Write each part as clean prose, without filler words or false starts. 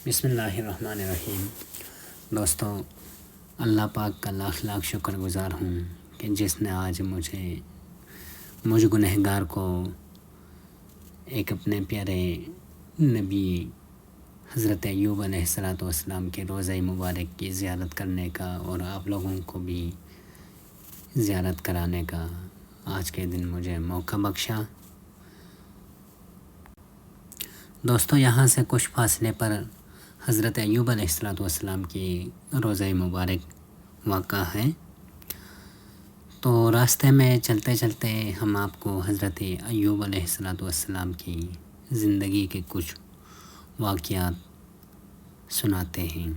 بسم اللہ الرحمن الرحیم۔ دوستو، اللہ پاک کا لاکھ لاکھ شکر گزار ہوں کہ جس نے آج مجھ گنہگار کو ایک اپنے پیارے نبی حضرت ایوب علیہ السلام کے روضہ مبارک کی زیارت کرنے کا اور آپ لوگوں کو بھی زیارت کرانے کا آج کے دن مجھے موقع بخشا۔ دوستو، یہاں سے کچھ فاصلے پر حضرت ایوب علیہ السلام کی روضہ مبارک واقع ہے، تو راستے میں چلتے چلتے ہم آپ کو حضرت ایوب علیہ السلام کی زندگی کے کچھ واقعات سناتے ہیں۔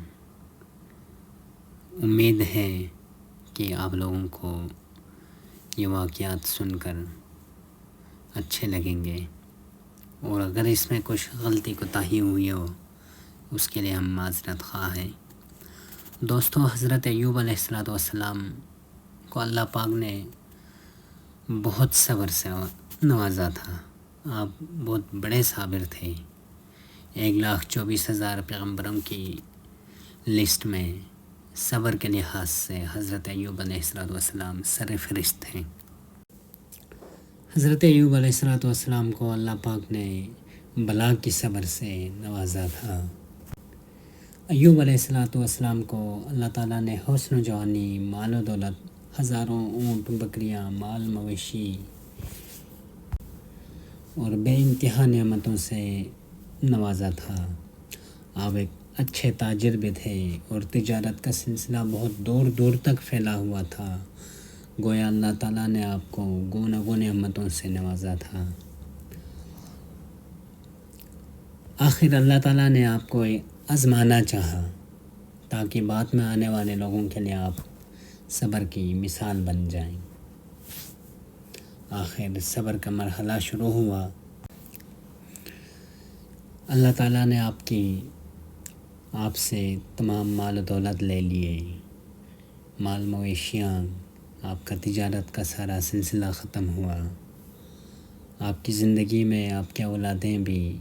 امید ہے کہ آپ لوگوں کو یہ واقعات سن کر اچھے لگیں گے، اور اگر اس میں کچھ غلطی کوتاہی ہوئی ہو اس کے لیے ہم معذرت خواہ ہیں۔ دوستو، حضرت ایوب علیہ السلام کو اللہ پاک نے بہت صبر سے نوازا تھا۔ آپ بہت بڑے صابر تھے۔ 1,24,000 پیغمبروں کی لسٹ میں صبر کے لحاظ سے حضرت ایوب علیہ السلام سر فہرست ہیں۔ حضرت ایوب علیہ السلام کو اللہ پاک نے بلا کی صبر سے نوازا تھا۔ ایوب علیہ السلام کو اللہ تعالیٰ نے حسن و جوانی، مال و دولت، ہزاروں اونٹ بکریاں، مال مویشی اور بے انتہا نعمتوں سے نوازا تھا۔ آپ ایک اچھے تاجر بھی تھے اور تجارت کا سلسلہ بہت دور دور تک پھیلا ہوا تھا۔ گویا اللہ تعالیٰ نے آپ کو گوناگون نعمتوں سے نوازا تھا۔ آخر اللہ تعالیٰ نے آپ کو آزمانا چاہا تاکہ بعد میں آنے والے لوگوں کے لیے آپ صبر کی مثال بن جائیں۔ آخر صبر کا مرحلہ شروع ہوا۔ اللہ تعالیٰ نے آپ سے تمام مال و دولت لے لیے، مال مویشیاں، آپ کا تجارت کا سارا سلسلہ ختم ہوا۔ آپ کی زندگی میں آپ کے اولادیں بھی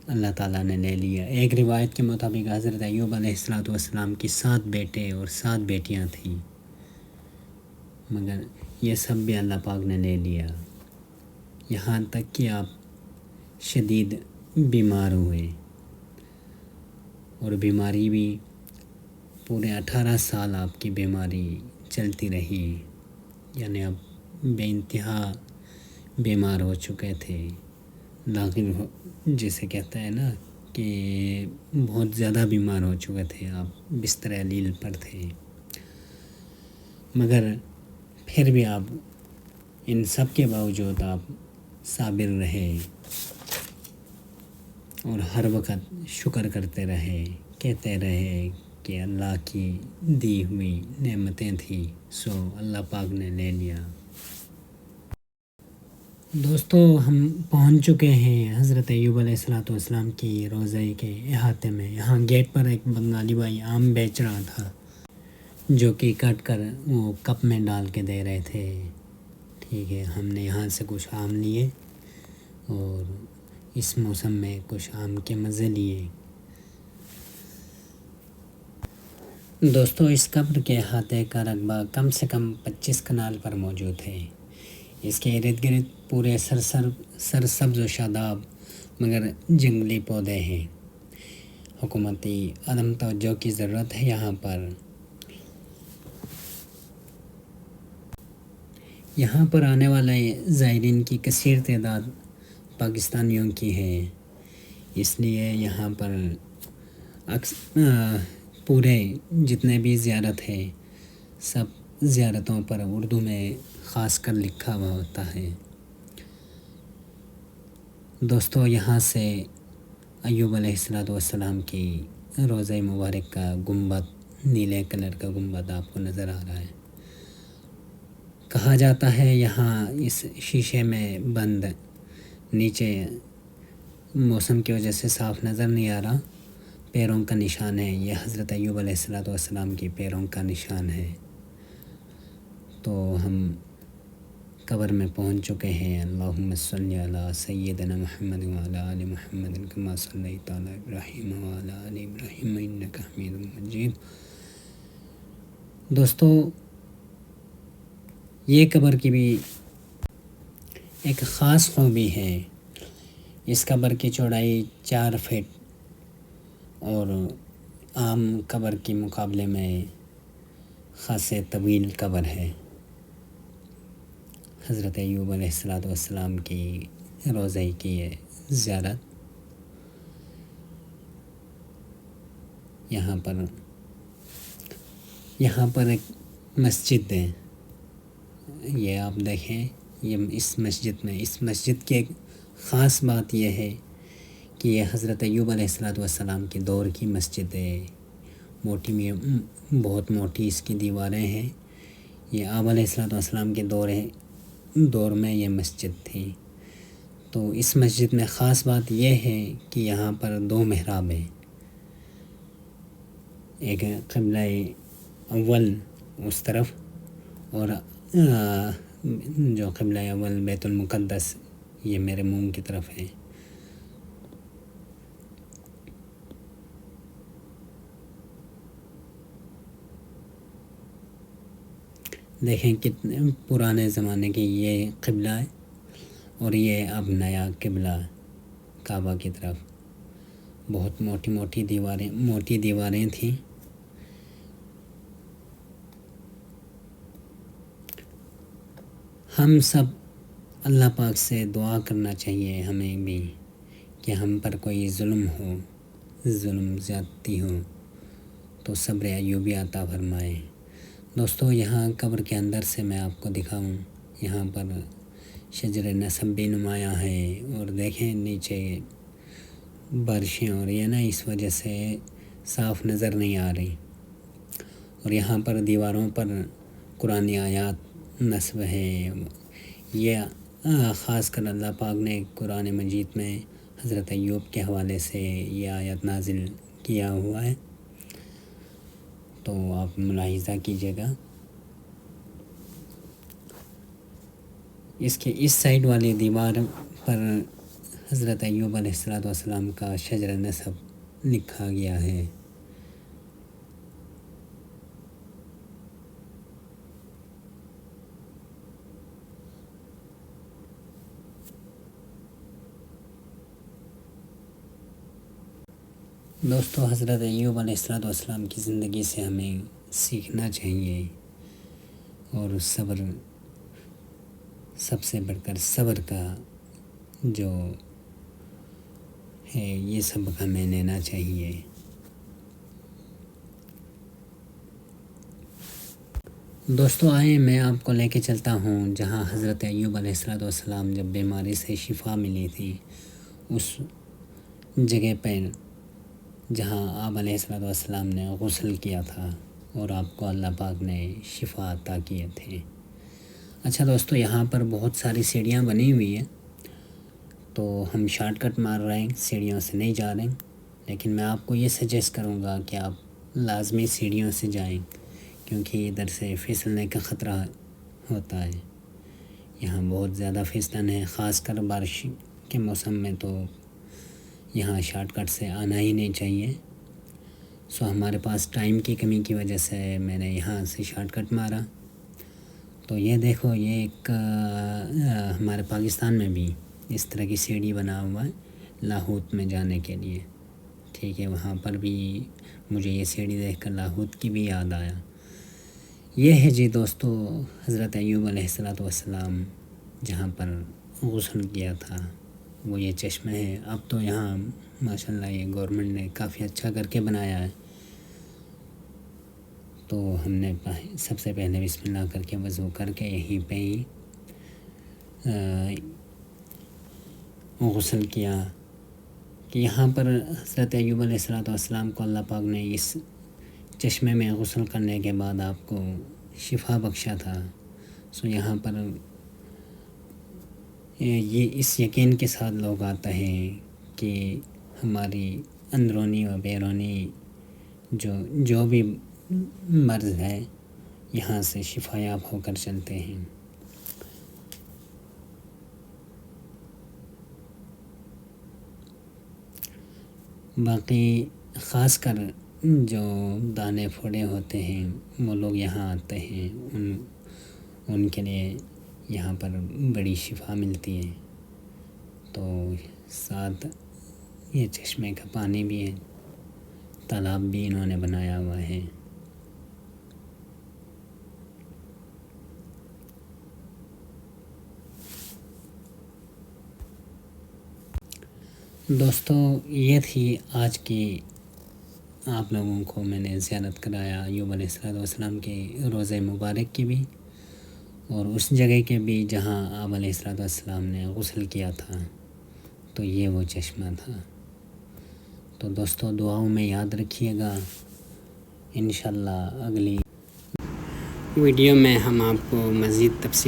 اللہ تعالیٰ نے لے لیا۔ ایک روایت کے مطابق حضرت ایوب علیہ السلام کی 7 بیٹے اور 7 بیٹیاں تھیں، مگر یہ سب بھی اللہ پاک نے لے لیا۔ یہاں تک کہ آپ شدید بیمار ہوئے، اور بیماری بھی پورے 18 سال آپ کی بیماری چلتی رہی، یعنی آپ بے انتہا بیمار ہو چکے تھے۔ جسے کہتا ہے نا کہ بہت زیادہ بیمار ہو چکے تھے، آپ بستر علیل پر تھے، مگر پھر بھی آپ ان سب کے باوجود آپ صابر رہے اور ہر وقت شکر کرتے رہے، کہتے رہے کہ اللہ کی دی ہوئی نعمتیں تھیں، سو اللہ پاک نے لے لیا۔ دوستو، ہم پہنچ چکے ہیں حضرت ایوب علیہ السلام کی روضہ کے احاطے میں۔ یہاں گیٹ پر ایک بنگالی بھائی آم بیچ رہا تھا، جو کہ کٹ کر وہ کپ میں ڈال کے دے رہے تھے۔ ٹھیک ہے، ہم نے یہاں سے کچھ آم لیے اور اس موسم میں کچھ آم کے مزے لیے۔ دوستو، اس قبر کے احاطے کا رقبہ کم سے کم 25 کنال پر موجود ہے۔ اس کے ارد گرد پورے سرسبز و شاداب مگر جنگلی پودے ہیں۔ حکومتی عدم توجہ کی ضرورت ہے یہاں پر۔ یہاں پر آنے والے زائرین کی کثیر تعداد پاکستانیوں کی ہے، اس لیے یہاں پر پورے جتنے بھی زیارت ہے سب زیارتوں پر اردو میں خاص کر لکھا ہوا ہوتا ہے۔ دوستو، یہاں سے ایوب علیہ السلام کی روضہ مبارک کا گنبد، نیلے کلر کا گنبد آپ کو نظر آ رہا ہے۔ کہا جاتا ہے یہاں اس شیشے میں بند، نیچے موسم کی وجہ سے صاف نظر نہیں آ رہا، پیروں کا نشان ہے۔ یہ حضرت ایوب علیہ السلام کی پیروں کا نشان ہے۔ تو ہم قبر میں پہنچ چکے ہیں۔ اللہم صلی علی سیدنا محمد وعلی آل محمد کما صلیت علی ابراہیم وعلی آل ابراہیم انک حمید مجید۔ دوستو، یہ قبر کی بھی ایک خاص خوبی ہے۔ اس قبر کی چوڑائی 4 فٹ اور عام قبر کے مقابلے میں خاصے طویل قبر ہے۔ حضرت ایوب علیہ السلام کی روضہ کی ہے زیارت۔ یہاں پر ایک مسجد ہے، یہ آپ دیکھیں، یہ اس مسجد کی ایک خاص بات یہ ہے کہ یہ حضرت ایوب علیہ السلام کے دور کی مسجد ہے۔ بہت موٹی اس کی دیواریں ہیں۔ یہ آپ علیہ السلام کے دور میں یہ مسجد تھی۔ تو اس مسجد میں خاص بات یہ ہے کہ یہاں پر 2 محراب ہیں، ایک قبلہ اول اس طرف اور جو قبلہ اول بیت المقدس یہ میرے منہ کی طرف ہے۔ دیکھیں کتنے پرانے زمانے کی یہ قبلہ ہے اور یہ اب نیا قبلہ کعبہ کی طرف۔ بہت موٹی دیواریں تھیں۔ ہم سب اللہ پاک سے دعا کرنا چاہیے ہمیں بھی کہ ہم پر کوئی ظلم زیادتی ہو تو صبر ایوبی عطا فرمائے۔ دوستو، یہاں قبر کے اندر سے میں آپ کو دکھاؤں، یہاں پر شجر نسب بھی نمایاں ہے اور دیکھیں نیچے بارشیں ہو رہی ہیں نا، اس وجہ سے صاف نظر نہیں آ رہی۔ اور یہاں پر دیواروں پر قرآن آیات نصب ہے۔ یہ خاص کر اللہ پاک نے قرآن مجید میں حضرت ایوب کے حوالے سے یہ آیت نازل کیا ہوا ہے، تو آپ ملاحظہ کیجیے گا۔ اس کے اس سائیڈ والی دیوار پر حضرت ایوب علیہ السلام کا شجر نسب لکھا گیا ہے۔ دوستو، حضرت ایوب علیہ السلام کی زندگی سے ہمیں سیکھنا چاہیے اور سب سے بڑھ کر صبر کا جو ہے یہ سبق ہمیں لینا چاہیے۔ دوستو، آئیں میں آپ کو لے کے چلتا ہوں جہاں حضرت ایوب علیہ السلام جب بیماری سے شفا ملی تھی، اس جگہ پہ جہاں آپ علیہ السلام نے غسل کیا تھا اور آپ کو اللہ پاک نے شفا عطا کیے تھے۔ اچھا دوستو، یہاں پر بہت ساری سیڑھیاں بنی ہوئی ہیں، تو ہم شارٹ کٹ مار رہے ہیں، سیڑھیوں سے نہیں جا رہے ہیں، لیکن میں آپ کو یہ سجیسٹ کروں گا کہ آپ لازمی سیڑھیوں سے جائیں، کیونکہ ادھر سے پھسلنے کا خطرہ ہوتا ہے۔ یہاں بہت زیادہ پھسلن ہے، خاص کر بارش کے موسم میں تو یہاں شارٹ کٹ سے آنا ہی نہیں چاہیے۔ ہمارے پاس ٹائم کی کمی کی وجہ سے میں نے یہاں سے شارٹ کٹ مارا۔ تو یہ دیکھو، یہ ایک ہمارے پاکستان میں بھی اس طرح کی سیڑھی بنا ہوا ہے لاہوت میں جانے کے لیے، ٹھیک ہے۔ وہاں پر بھی مجھے یہ سیڑھی دیکھ کر لاہوت کی بھی یاد آیا۔ یہ ہے جی دوستو حضرت ایوب علیہ السلام جہاں پر غسل کیا تھا، وہ یہ چشمہ ہے۔ اب تو یہاں ماشاءاللہ یہ گورنمنٹ نے کافی اچھا کر کے بنایا ہے، تو ہم نے سب سے پہلے بسم اللہ کر کے وضو کر کے یہیں پہ ہی غسل کیا کہ یہاں پر حضرت ایوب علیہ السلام کو اللہ پاک نے اس چشمے میں غسل کرنے کے بعد آپ کو شفا بخشا تھا۔ یہاں پر یہ اس یقین کے ساتھ لوگ آتے ہیں کہ ہماری اندرونی و بیرونی جو بھی مرض ہے یہاں سے شفا یاب ہو کر چلتے ہیں۔ باقی خاص کر جو دانے پھوڑے ہوتے ہیں وہ لوگ یہاں آتے ہیں، ان کے لیے یہاں پر بڑی شفا ملتی ہے۔ تو ساتھ یہ چشمے کا پانی بھی ہے، تالاب بھی انہوں نے بنایا ہوا ہے۔ دوستو، یہ تھی آج کی آپ لوگوں کو میں نے زیارت کرایا ایوب علیہ السلام کے روضہ مبارک کی بھی، اور اس جگہ کے بھی جہاں آپ علیہ السلام نے غسل کیا تھا، تو یہ وہ چشمہ تھا۔ تو دوستو دعاؤں میں یاد رکھیے گا، انشاءاللہ اگلی ویڈیو میں ہم آپ کو مزید تفصیل